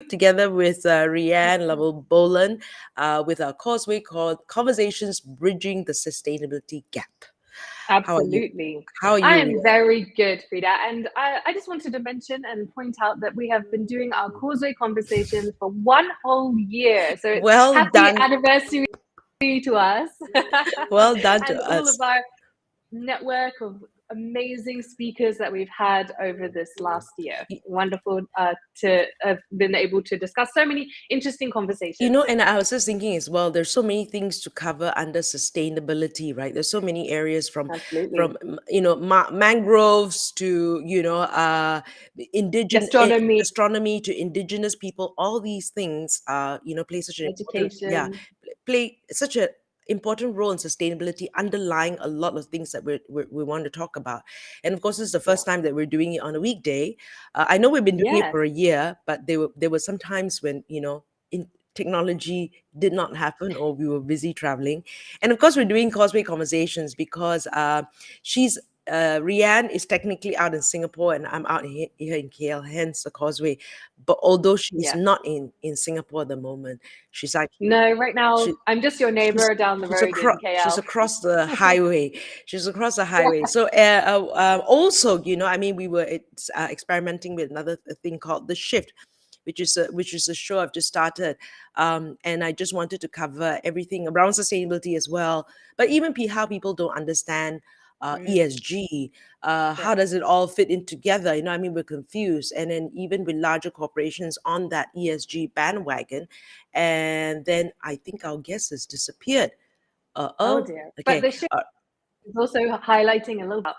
together with Rianne Lovell Boland with our Causeway called Conversations Bridging the Sustainability Gap. How are you? Absolutely. How are I you, am Rianne? very good, Frida. And I just wanted to mention and point out that we have been doing our Causeway conversations for one whole year. So Well happy done. anniversary to us Well done to and all us. of our network of amazing speakers that we've had over this last year. Wonderful to have been able to discuss so many interesting conversations. And I was just thinking as well, there's so many things to cover under sustainability, right? There's so many areas Absolutely. mangroves to, Gastronomy, gastronomy to indigenous people. All these things, play such an important, education. play such a important role in sustainability, underlying a lot of things that we want to talk about. And of course, this is the Yeah. first time that we're doing it on a weekday. I know we've been doing it Yes. for a year, but there were some times when in technology did not happen or we were busy traveling. And of course, we're doing Causeway Conversations because she's Rianne is technically out in Singapore and I'm out here in KL, hence the Causeway. But although she's Yes. not in Singapore at the moment, she's actually No, right now she, I'm just your she's neighbor down the she's road in across she's KL. across the highway. She's across the Yeah. highway. So also, we were experimenting with another thing called the shift, which is a show I've just started, and I just wanted to cover everything around sustainability as well, but even how people don't understand Mm, ESG. How correct. does it all fit in together? We're confused, and then even with larger corporations on that ESG bandwagon, and then I think our guest has disappeared. Oh Oh, dear. But okay. the shift is also highlighting a little about,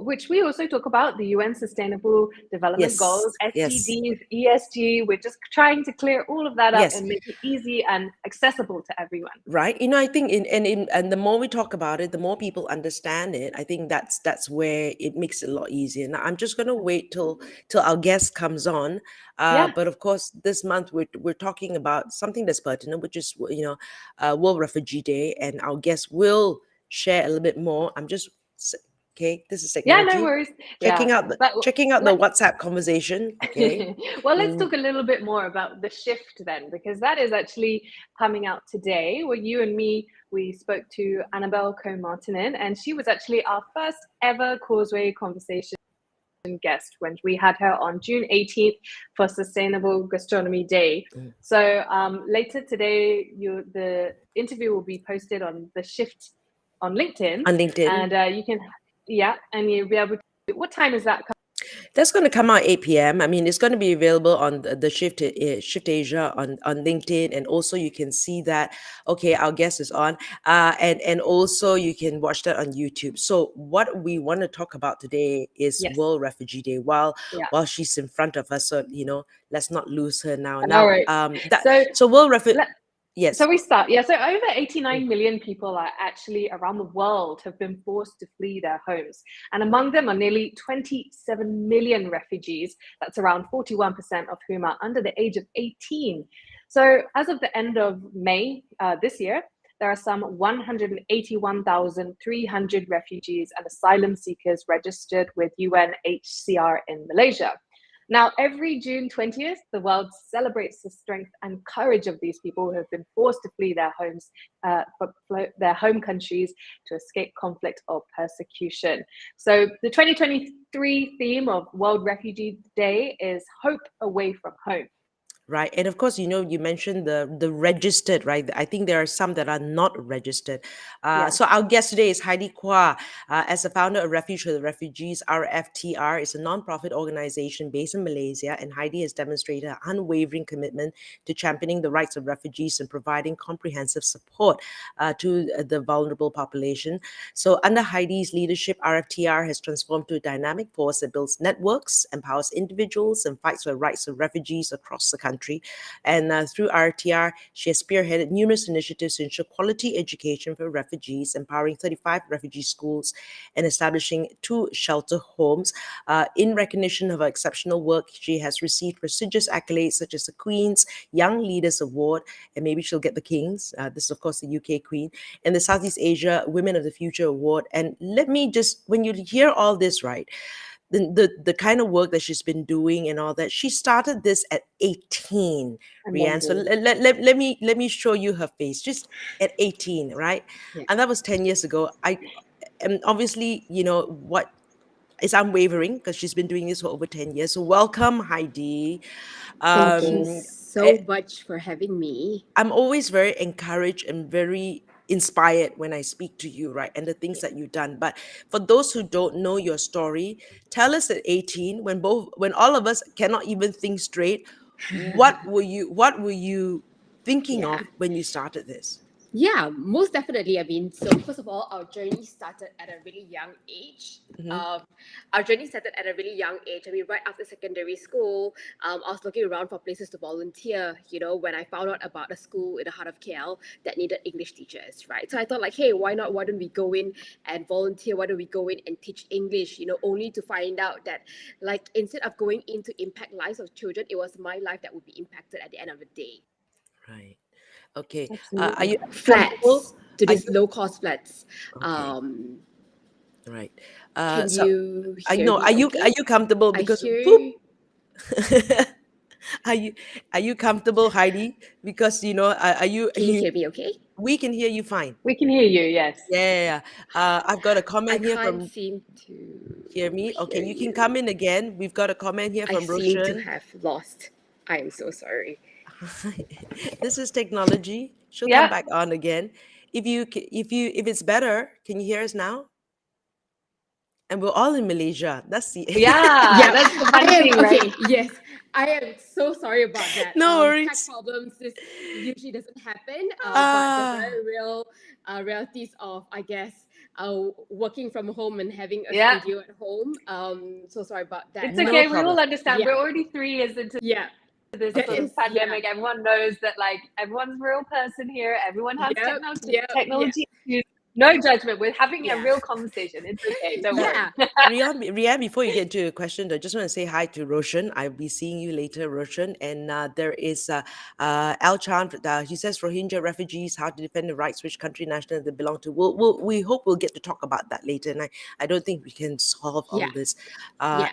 which we also talk about the UN Sustainable Development Goals, Yes, yes, SDGs, ESG. We're just trying to clear all of that up yes. and make it easy and accessible to everyone. Right, I think and the more we talk about it, the more people understand it. I think that's where it makes it a lot easier. Now I'm just going to wait till our guest comes on, Yeah. but of course this month we're talking about something that's pertinent, which is World Refugee Day, and our guest will share a little bit more. Okay, this is Yeah, no technology, worries. Yeah. But checking out the let WhatsApp conversation. Okay. well, let's Mm. talk a little bit more about the shift then, because that is actually coming out today. Where you and me, we spoke to Annabelle Co-Martinin, and she was actually our first ever Causeway conversation guest when we had her on June 18th for Sustainable Gastronomy Day. Mm. So later today, the interview will be posted on the shift on LinkedIn, On LinkedIn. and you can, yeah, and you'll be able to. What time is that? That's going to come out 8 p.m. It's going to be available on the Shift Asia on LinkedIn, and also you can see that. Okay, our guest is on, and also you can watch that on YouTube. So what we want to talk about today is Yes. World Refugee Day. While Yeah. while she's in front of us, so let's not lose her now. All Now, right. that So so World Refugee. let, Yes. so we start. Yeah. So over 89 million people are actually around the world have been forced to flee their homes. And among them are nearly 27 million refugees. That's around 41% of whom are under the age of 18. So as of the end of May this year, there are some 181,300 refugees and asylum seekers registered with UNHCR in Malaysia. Now, every June 20th, the world celebrates the strength and courage of these people who have been forced to flee their homes, their home countries, to escape conflict or persecution. So, the 2023 theme of World Refugee Day is Hope Away from Home. Right. And of course, you mentioned the registered, right? I think there are some that are not registered. Yes. So our guest today is Heidy Quah. As the founder of Refuge for the Refugees, RFTR is a non-profit organization based in Malaysia, and Heidi has demonstrated an unwavering commitment to championing the rights of refugees and providing comprehensive support to the vulnerable population. So under Heidi's leadership, RFTR has transformed to a dynamic force that builds networks, empowers individuals, and fights for the rights of refugees across the country. And through RTR, she has spearheaded numerous initiatives to ensure quality education for refugees, empowering 35 refugee schools and establishing 2 shelter homes. In recognition of her exceptional work, she has received prestigious accolades such as the Queen's Young Leaders Award, and maybe she'll get the King's. This is, of course, the UK Queen, and the Southeast Asia Women of the Future Award. And let me just, when you hear all this, right, the kind of work that she's been doing and all that. She started this at 18, Rianne. So Amazing. let me show you her face just at 18, right? Yeah. And that was 10 years ago. I and obviously, you know what is unwavering because she's been doing this for over 10 years. So welcome, Heidi. Thank Thank you Um, you. eh, so much for having me. I'm always very encouraged and very inspired when I speak to you, right? And the things Yeah. that you've done. But for those who don't know your story, tell us at 18, when all of us cannot even think straight, what were you thinking Yeah. of when you started this? Yeah, most definitely. I mean, so first of all, our journey started at a really young age. Hmm. Um, our journey started at a really young age. I mean, right after secondary school, I was looking around for places to volunteer. You know, when I found out about a school in the heart of KL that needed English teachers, right? So I thought, like, hey, why not? Why don't we go in and volunteer? Why don't we go in and teach English? You know, only to find out that, like, instead of going in to impact lives of children, it was my life that would be impacted at the end of the day. Right. Okay. Are Absolutely. you comfortable? Flats to Are these you low cost flats. okay? Um, Right. can So you I hear know. me Are okay? you comfortable? I Because whoop. hear. are you are you comfortable, Heidi? Because are you Can you hear me okay? we can hear you fine. We can hear you, yes. Yeah, yeah, yeah. I've got a I comment here can't from seem to hear me. Okay, hear you can come you. in again. We've got a comment here I from seem to Roshan. have lost. I am so sorry. This is technology. She'll come Yeah. back on again. If it's better, can you hear us now? And we're all in Malaysia. That's the Yeah, Yeah, that's the I funny am thing, right? okay. Yes, I am so sorry about that. no Tech worries. problems. This usually doesn't happen. But the Ah, very real realities of, I guess, working from home and having a Yeah, studio at home. So sorry about that. it's But no okay. We problem. all understand. yeah, We're already 3 years into yeah, this that sort is of yeah, pandemic. Everyone knows that, like, everyone's a real person here. Everyone has yep, yep, yeah, technology issues. No judgment. We're having a yeah, real conversation. It's okay. Don't worry. yeah, Rian, before you get to your question, I just want to say hi to Roshan. I'll be seeing you later, Roshan. And there is Al Chan. He says Rohingya refugees, how to defend the rights, which country national they belong to. We hope we'll get to talk about that later. And I don't think we can solve all yeah, this. yeah,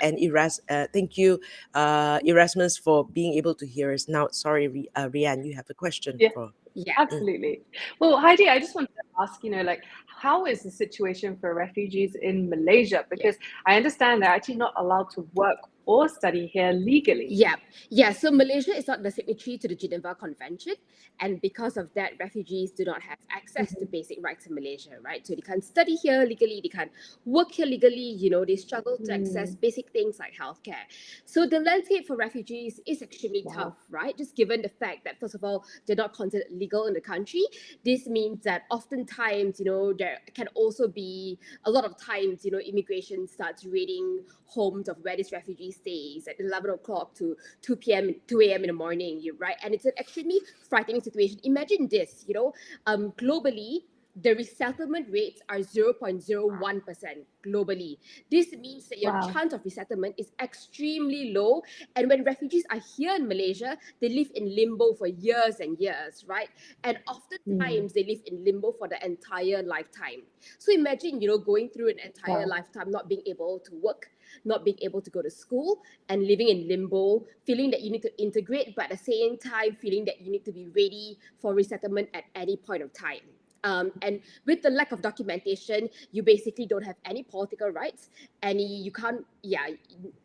Thank you, Erasmus, for being able to hear us. Now, sorry, Rian, you have a question Yeah. for. yeah, Mm. Absolutely. Well, Heidi, I just wanted to ask, like, how is the situation for refugees in Malaysia? yeah. Because I understand they're actually not allowed to work or study here legally. Yeah, yeah. So Malaysia is not the signatory to the Geneva Convention, and because of that, refugees do not have access to Mhm. basic rights in Malaysia, right? So they can't study here legally, they can't work here legally. You know, they struggle to access Mm, basic things like healthcare. So the landscape for refugees is extremely tough, wow. right? Just given the fact that first of all, they're not considered legal in the country. This means that oftentimes, there can also be a lot of times, immigration starts raiding homes of where this refugee stays at 11 o'clock to 2 a.m. in the morning, right? And it's an extremely frightening situation. Imagine this, globally, the resettlement rates are 0.01% globally. This means that your Wow. chance of resettlement is extremely low. And when refugees are here in Malaysia, they live in limbo for years and years, right? And Mm, oftentimes they live in limbo for the entire lifetime. So imagine, going through an entire wow. lifetime not being able to work, not being able to go to school, and living in limbo, feeling that you need to integrate, but at the same time, feeling that you need to be ready for resettlement at any point of time. And with the lack of documentation, you basically don't have any political rights, you can't, yeah,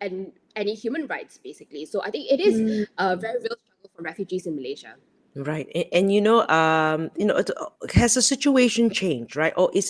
and any human rights, basically. So I think it is Mm, a very real struggle for refugees in Malaysia. Right. And has the situation changed, right? Or is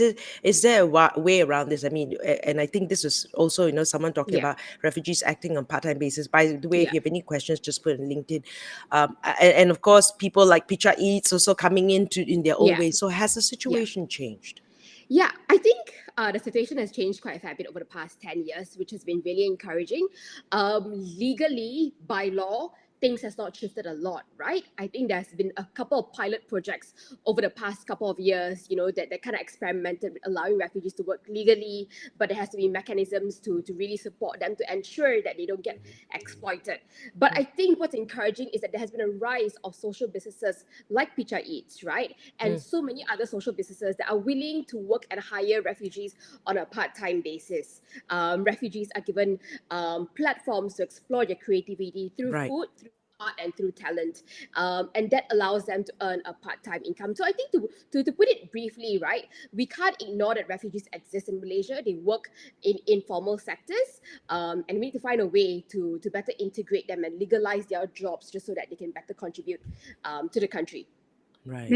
there a way around this? I mean, and I think this is also, someone talking Yeah, about refugees acting on part-time basis. By the way, if yeah, you have any questions, just put in LinkedIn. And of course, people like Picha Eats also coming in their own yeah, way. So has the yeah. situation changed? Yeah, I think the situation has changed quite a fair bit over the past 10 years, which has been really encouraging. Legally, by law, things has not shifted a lot, right? I think there's been a couple of pilot projects over the past couple of years, that kind of experimented with allowing refugees to work legally, but there has to be mechanisms to really support them to ensure that they don't get exploited. But I think what's encouraging is that there has been a rise of social businesses like Pizza Eats, right? And so many other social businesses that are willing to work and hire refugees on a part-time basis. Refugees are given platforms to explore their creativity through Right. food, through art, and through talent, and that allows them to earn a part-time income. So I think to put it briefly, right, we can't ignore that refugees exist in Malaysia. They work in informal sectors, and we need to find a way to better integrate them and legalize their jobs just so that they can better contribute to the country. Right.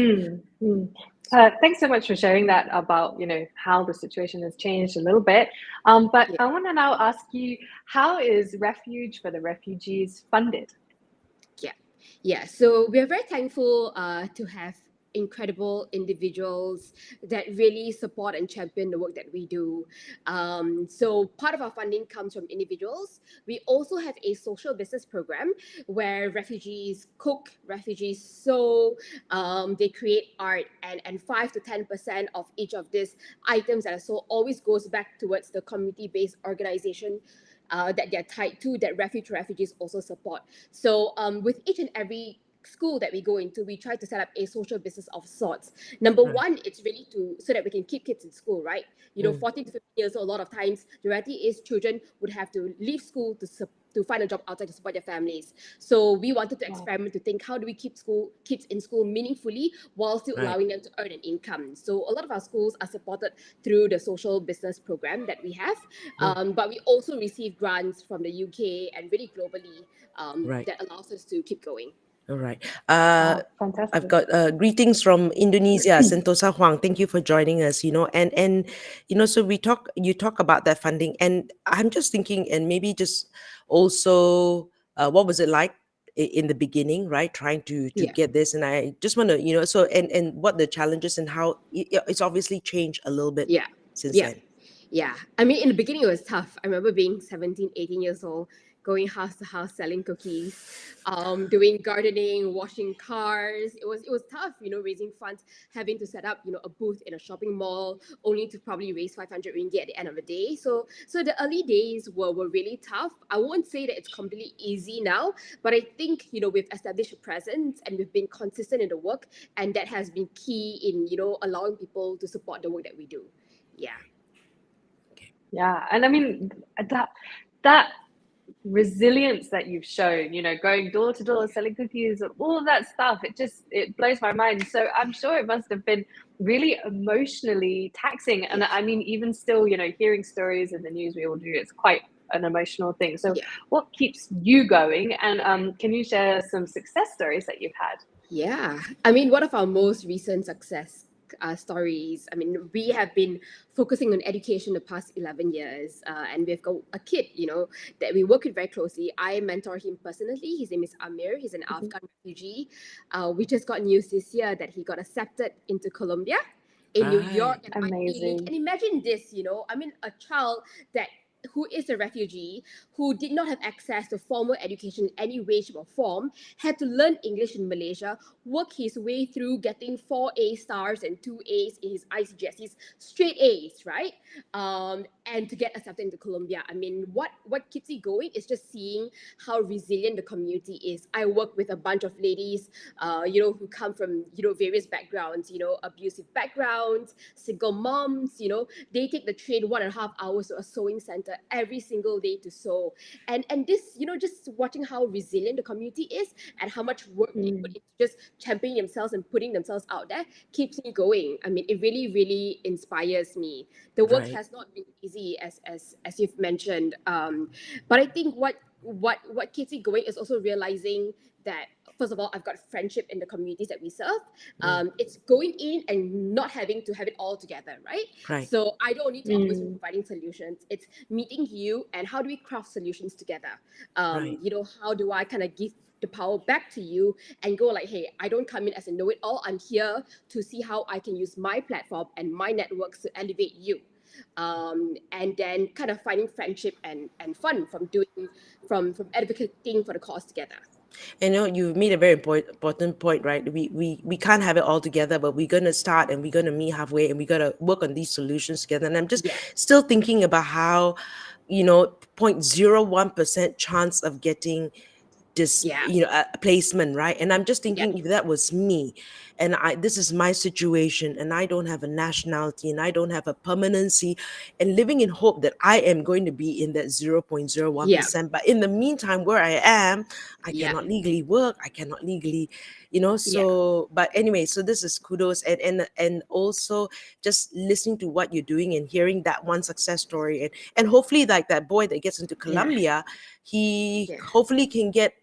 Thanks so much for sharing that about how the situation has changed a little bit. But I want to now ask you, how is Refuge for the Refugees funded? Yeah. So we're very thankful to have incredible individuals that really support and champion the work that we do. So part of our funding comes from individuals. We also have a social business program where refugees cook, refugees sew, they create art, and 5 to 10% of each of these items that are sold always goes back towards the community-based organization that they're tied to, that Refuge for Refugees also support. So with each and every school that we go into, we try to set up a social business of sorts. Number one, it's really so that we can keep kids in school, right? 14 to 15 years old, a lot of times, the reality is children would have to leave school to find a job outside to support their families. So we wanted to experiment to think, how do we keep kids in school meaningfully while still allowing them to earn an income? So a lot of our schools are supported through the social business program that we have, but we also receive grants from the UK and really globally that allows us to keep going. All right. Fantastic. I've got greetings from Indonesia, Sentosa Huang. Thank you for joining us. And so you talk about that funding, and I'm just thinking, and maybe just also, what was it like in the beginning, right? Trying to get this, and I just want to, so and what the challenges and how it's obviously changed a little bit since then. Yeah. I mean, in the beginning, it was tough. I remember being 17, 18 years old, going house to house selling cookies, doing gardening, washing cars. It was tough, raising funds, having to set up, a booth in a shopping mall, only to probably raise 500 ringgit at the end of the day. So the early days were really tough. I won't say that it's completely easy now, but I think, we've established a presence and we've been consistent in the work, and that has been key in, allowing people to support the work that we do. Yeah, and I mean that resilience that you've shown, going door to door, selling cookies, all of that stuff, it blows my mind. So I'm sure it must have been really emotionally taxing. And I mean, even still, hearing stories in the news we all do, it's quite an emotional thing. So what keeps you going? And can you share some success stories that you've had? Yeah, I mean, one of our most recent success stories, I mean, we have been focusing on education the past 11 years, and we've got a kid, that we work with very closely. I mentor him personally. His name is Amir. He's an Afghan refugee. We just got news this year that he got accepted into Colombia, in New York, and Ivy League. And imagine this, I mean, a child who is a refugee, who did not have access to formal education in any way, shape, or form, had to learn English in Malaysia, work his way through getting 4 A stars and 2 A's in his ICGSEs, straight A's, right? And to get accepted into Colombia. I mean, what keeps me going is just seeing how resilient the community is. I work with a bunch of ladies, who come from, various backgrounds, abusive backgrounds, single moms, they take the train 1.5 hours to a sewing center every single day to sew. And this, just watching how resilient the community is and how much work they put into just championing themselves and putting themselves out there keeps me going. I mean, it really, really inspires me. The work has not been easy, as you've mentioned. But I think what keeps me going is also realizing that, first of all, I've got friendship in the communities that we serve. It's going in and not having to have it all together, right? So I don't need to always be providing solutions. It's meeting you and how do we craft solutions together? How do I kind of give the power back to you and go like, hey, I don't come in as a know-it-all. I'm here to see how I can use my platform and my networks to elevate you. And then kind of finding friendship and fun from advocating for the cause together. And you made a very important point, right? We can't have it all together, but we're gonna start and we're gonna meet halfway and we gotta work on these solutions together. And I'm just Yeah, still thinking about how, 0.01% chance of getting this, yeah, a placement, right? And I'm just yeah, thinking, if that was me, and this is my situation, and I don't have a nationality and I don't have a permanency, and living in hope that I am going to be in that yeah, 0.01%, but in the meantime, where I am, I yeah, cannot legally work, I cannot legally, yeah, so, but anyway, so this is kudos. And also just listening to what you're doing and hearing that one success story, and hopefully, like that boy that gets into yeah, Colombia, he yeah, hopefully can get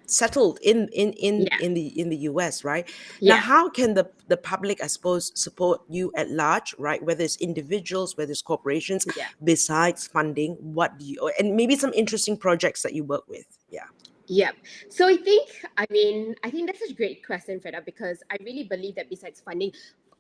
settled yeah, in the US, right? Now, yeah, how can the public, I suppose, support you at large, right? Whether it's individuals, whether it's corporations, yeah. besides funding, what do you, and maybe some interesting projects that you work with? Yeah. Yeah. So I think that's a great question, Freda, because I really believe that besides funding,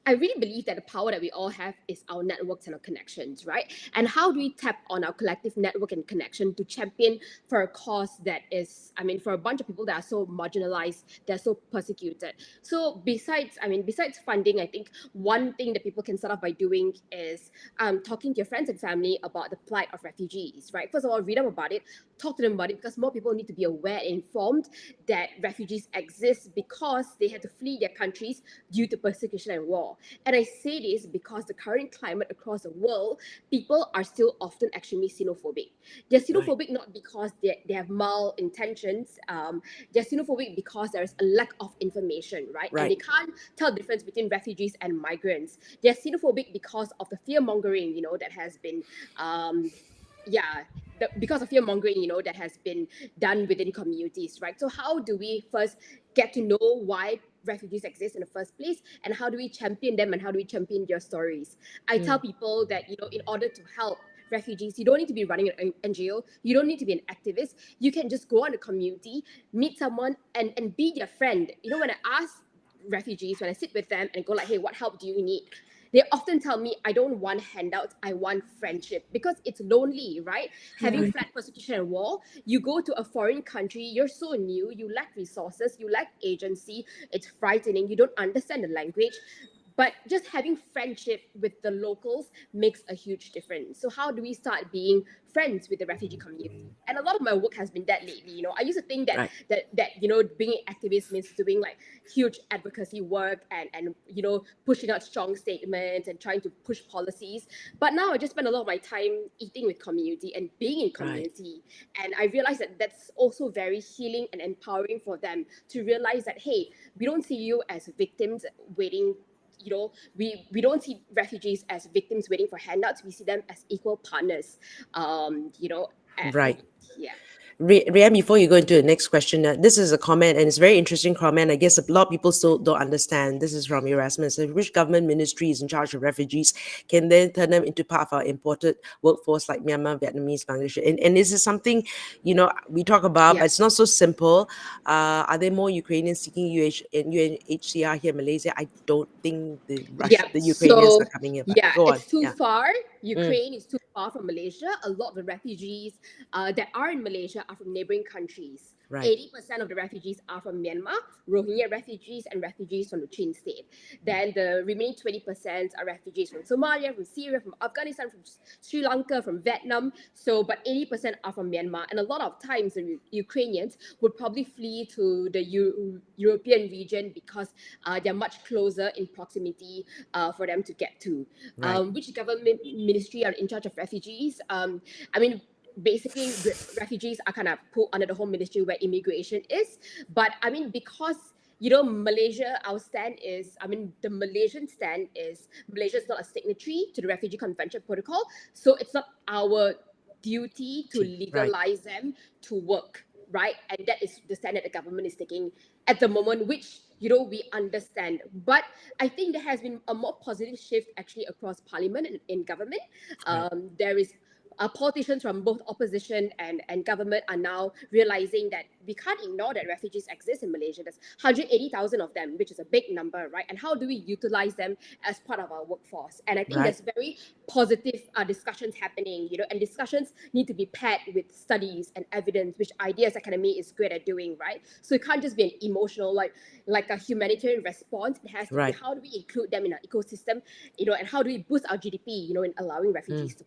I really believe that the power that we all have is our networks and our connections, right? And how do we tap on our collective network and connection to champion for a cause that is, for a bunch of people that are so marginalized, they're so persecuted. So besides funding, I think one thing that people can start off by doing is talking to your friends and family about the plight of refugees, right? First of all, read up about it, talk to them about it, because more people need to be aware and informed that refugees exist because they had to flee their countries due to persecution and war. And I say this because the current climate across the world, people are still often extremely xenophobic. They're Right. xenophobic not because they have mal intentions, they're xenophobic because there's a lack of information, right? And Right. they can't tell the difference between refugees and migrants. They're xenophobic because of the fear mongering, that has been yeah because of fear mongering that has been done within communities, right? So how do we first get to know why refugees exist in the first place, and how do we champion them, and how do we champion their stories? I tell Mm. people that in order to help refugees, you don't need to be running an NGO, you don't need to be an activist. You can just go on a community, meet someone, and be their friend. When I ask refugees, when I sit with them and go like, hey, what help do you need, they often tell me, I don't want handouts, I want friendship, because it's lonely, right? Having Mm. Right. fled persecution and war, you go to a foreign country, you're so new, you lack resources, you lack agency, it's frightening, you don't understand the language. But just having friendship with the locals makes a huge difference. So how do we start being friends with the refugee community? And a lot of my work has been that lately. I used to think that Right. being an activist means doing like huge advocacy work and pushing out strong statements and trying to push policies. But now I just spend a lot of my time eating with community and being in Right. community. And I realize that that's also very healing and empowering for them to realize that, hey, we don't see you as victims waiting. We don't see refugees as victims waiting for handouts. We see them as equal partners. And Right. yeah. Rian, before you go into the next question, this is a comment, and it's a very interesting comment. I guess a lot of people still don't understand. This is from Erasmus. Which government ministry is in charge of refugees can then turn them into part of our imported workforce like Myanmar, Vietnamese, Bangladesh? And this is something, we talk about, Yeah. but it's not so simple. Are there more Ukrainians seeking and UNHCR here in Malaysia? I don't think Yeah. the Ukrainians are So coming here, but yeah, go on. it's too Yeah. far. Mm. Ukraine is too far from Malaysia. A lot of the refugees that are in Malaysia are from neighboring countries. Right. 80% of the refugees are from Myanmar, Rohingya refugees, and refugees from the Chin State. Then the remaining 20% are refugees from Somalia, from Syria, from Afghanistan, from Sri Lanka, from Vietnam. So, but 80% are from Myanmar. And a lot of times, the Ukrainians would probably flee to the European region because they're much closer in proximity for them to get to. Right. Which government ministry are in charge of refugees? I mean, basically, refugees are kind of put under the home ministry where immigration is. But because Malaysia, our stand is, the Malaysian stand is Malaysia is not a signatory to the Refugee Convention Protocol, so it's not our duty to Right. legalize them to work, right? And that is the stand that the government is taking at the moment, which we understand. But I think there has been a more positive shift actually across parliament and in government. Right. There is politicians from both opposition and government are now realizing that we can't ignore that refugees exist in Malaysia. There's 180,000 of them, which is a big number, right? And how do we utilize them as part of our workforce? And I think Right. there's very positive discussions happening, and discussions need to be paired with studies and evidence, which Ideas Academy is great at doing, right? So it can't just be an emotional, like a humanitarian response. It has to be, Right. how do we include them in our ecosystem, and how do we boost our GDP, in allowing refugees to.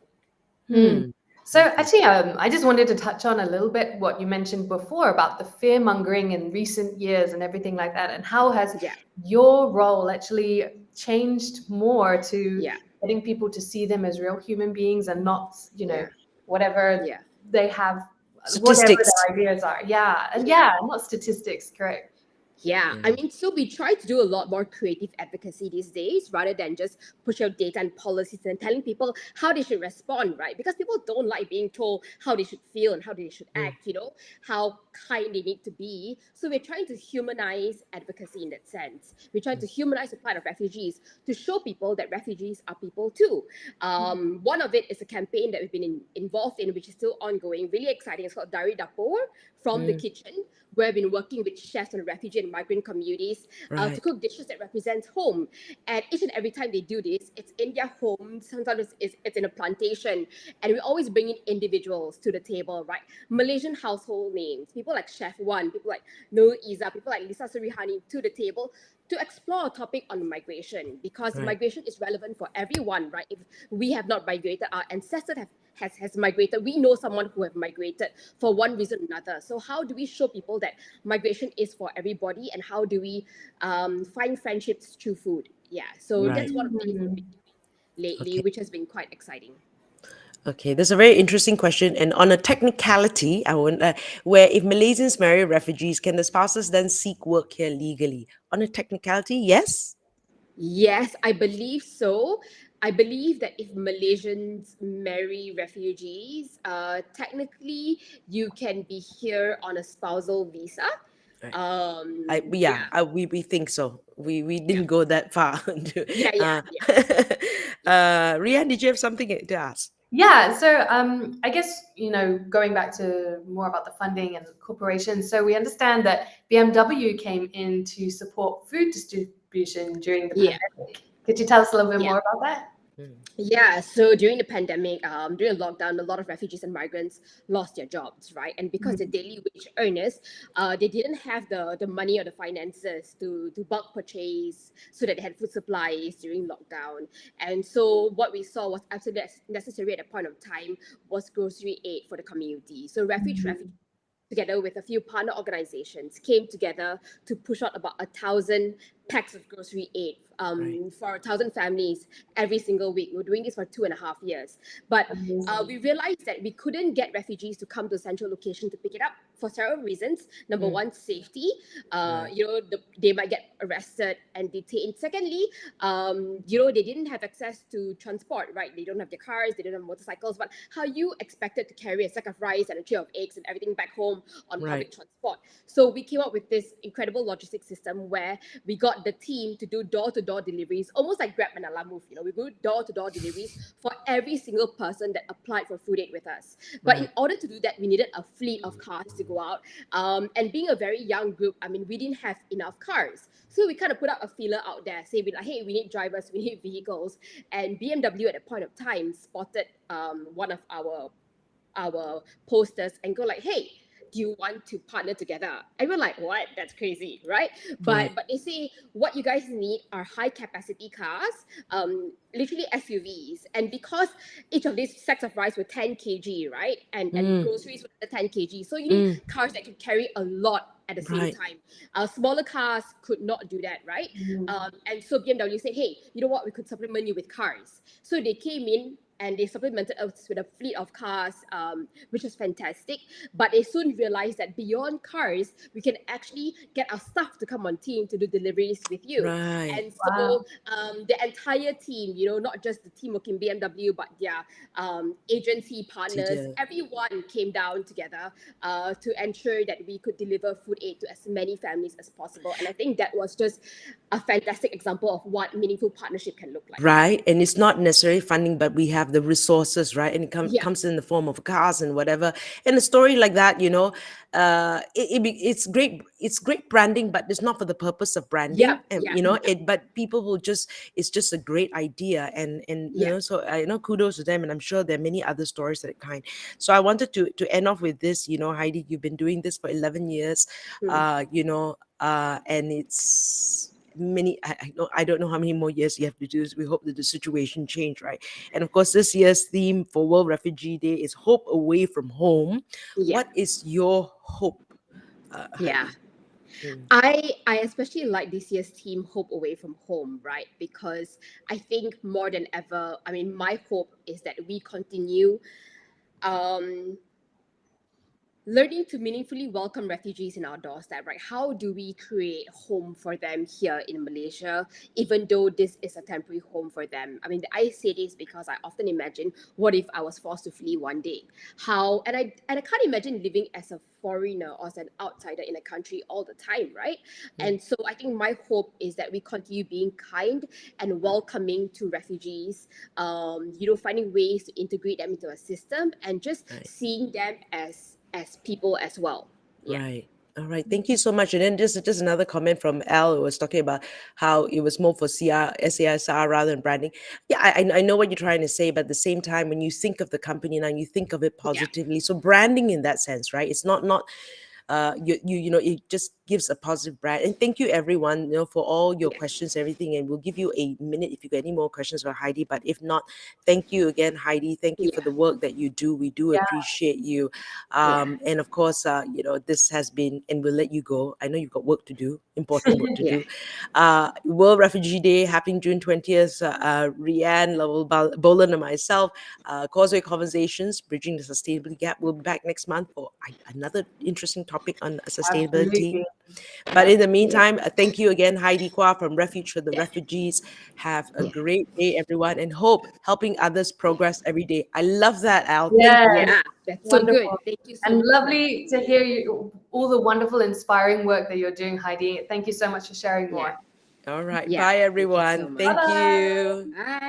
So actually, I just wanted to touch on a little bit what you mentioned before about the fear mongering in recent years and everything like that, and how has your role actually changed more to getting people to see them as real human beings and not, whatever they have, whatever Statistics. their ideas are. And not statistics, correct. Yeah, I mean, so we try to do a lot more creative advocacy these days rather than just push out data and policies and telling people how they should respond, right? Because people don't like being told how they should feel and how they should act, how kind they need to be. So we're trying to humanize advocacy in that sense. We're trying to humanize the plight of refugees to show people that refugees are people too. One of it is a campaign that we've been involved in, which is still ongoing, really exciting. It's called Dari Dapur, From the Kitchen, where we've been working with chefs and refugee and migrant communities to cook dishes that represent home. And each and every time they do this, it's in their home. Sometimes it's in a plantation. And we always bring in individuals to the table, right? Malaysian household names, people like Chef Wan, people like Nur Iza, people like Lisa Surihani to the table to explore a topic on migration, because migration is relevant for everyone, right? If we have not migrated, our ancestors has migrated. We know someone who have migrated for one reason or another. So how do we show people that migration is for everybody, and how do we find friendships through food? Yeah, so that's one of the things we've been doing lately, which has been quite exciting. Okay, that's a very interesting question. And on a technicality, I want where if Malaysians marry refugees, can the spouses then seek work here legally? On a technicality, yes. Yes, I believe so. I believe that if Malaysians marry refugees, technically you can be here on a spousal visa. We think so. We didn't go that far. Yeah. Rian, did you have something to ask? Yeah, so I guess, going back to more about the funding and corporations, so we understand that BMW came in to support food distribution during the pandemic. Could you tell us a little bit more about that? Yeah, so during the pandemic, during lockdown, a lot of refugees and migrants lost their jobs, right? And because the daily wage earners, they didn't have the money or the finances to bulk purchase so that they had food supplies during lockdown. And so what we saw was absolutely necessary at that point of time was grocery aid for the community. So Refuge together with a few partner organizations, came together to push out about 1,000 packs of grocery aid for 1,000 families every single week. We're doing this for 2.5 years. But we realized that we couldn't get refugees to come to a central location to pick it up for several reasons. Number one, safety. They might get arrested and detained. Secondly, they didn't have access to transport, right? They don't have their cars, they don't have motorcycles. But how you expected to carry a sack of rice and a tray of eggs and everything back home on public transport? So we came up with this incredible logistics system where we got the team to do door-to-door deliveries, almost like Grab and Alamove. We do door-to-door deliveries for every single person that applied for food aid with us. But in order to do that, we needed a fleet of cars to go out. And being a very young group, we didn't have enough cars. So we kind of put out a feeler out there, saying like, hey, we need drivers, we need vehicles. And BMW at a point of time spotted one of our posters and go like, hey, do you want to partner together? And we're like, what? That's crazy, right? But they say what you guys need are high capacity cars, literally SUVs. And because each of these sacks of rice were 10 kg, right? And groceries were 10 kg. So you need cars that can carry a lot at the same time. Smaller cars could not do that, right? And so BMW said, hey, you know what? We could supplement you with cars. So they came in and they supplemented us with a fleet of cars, which was fantastic. But they soon realized that beyond cars, we can actually get our staff to come on team to do deliveries with you. And so the entire team, not just the team working BMW, but their agency partners, everyone came down together to ensure that we could deliver food aid to as many families as possible. And I think that was just a fantastic example of what meaningful partnership can look like. Right. And it's not necessarily funding, but we have the resources, right? And it Yeah. comes in the form of cars and whatever. And a story like that, it's great. It's great branding, but it's not for the purpose of branding. And, but people will it's just a great idea. And so kudos to them. And I'm sure there are many other stories that kind. So I wanted to end off with this, Heidy, you've been doing this for 11 years, and it's many I don't know how many more years you have to do this. We hope that the situation change, right? And of course, this year's theme for World Refugee Day is hope away from home. What is your hope, Yeah. Heidy? I especially like this year's theme, Hope Away from Home, right? Because I think more than ever, I mean, my hope is that we continue learning to meaningfully welcome refugees in our doorstep, right? How do we create home for them here in Malaysia, even though this is a temporary home for them? I mean, I say this because I often imagine, what if I was forced to flee one day? And I can't imagine living as a foreigner or as an outsider in a country all the time, right? And so I think my hope is that we continue being kind and welcoming to refugees, finding ways to integrate them into a system and just seeing them as people as well. Yeah. Right. All right. Thank you so much. And then just another comment from Al, who was talking about how it was more for CSR rather than branding. Yeah, I know what you're trying to say, but at the same time, when you think of the company now, you think of it positively. So branding in that sense, right? It's not it just gives a positive brand. And thank you everyone, for all your questions, everything. And we'll give you a minute if you get any more questions for Heidy. But if not, thank you again, Heidy. Thank you for the work that you do. We do appreciate you. And of course, this has been, and we'll let you go. I know you've got work to do, important work to do. World Refugee Day happening June 20th. Rianne, Lowell Boland, and myself, Causeway Conversations, Bridging the Sustainability Gap. We'll be back next month for another interesting topic on sustainability. Absolutely. But in the meantime, thank you again, Heidy Quah from Refuge for the Refugees. Have a great day, everyone, and hope helping others progress every day. I love that, Al. Thank you. Yeah, that's so good. Thank you so and much. lovely to hear you, all the wonderful, inspiring work that you're doing, Heidi. Thank you so much for sharing more. All right. Bye, everyone. Thank you. Bye.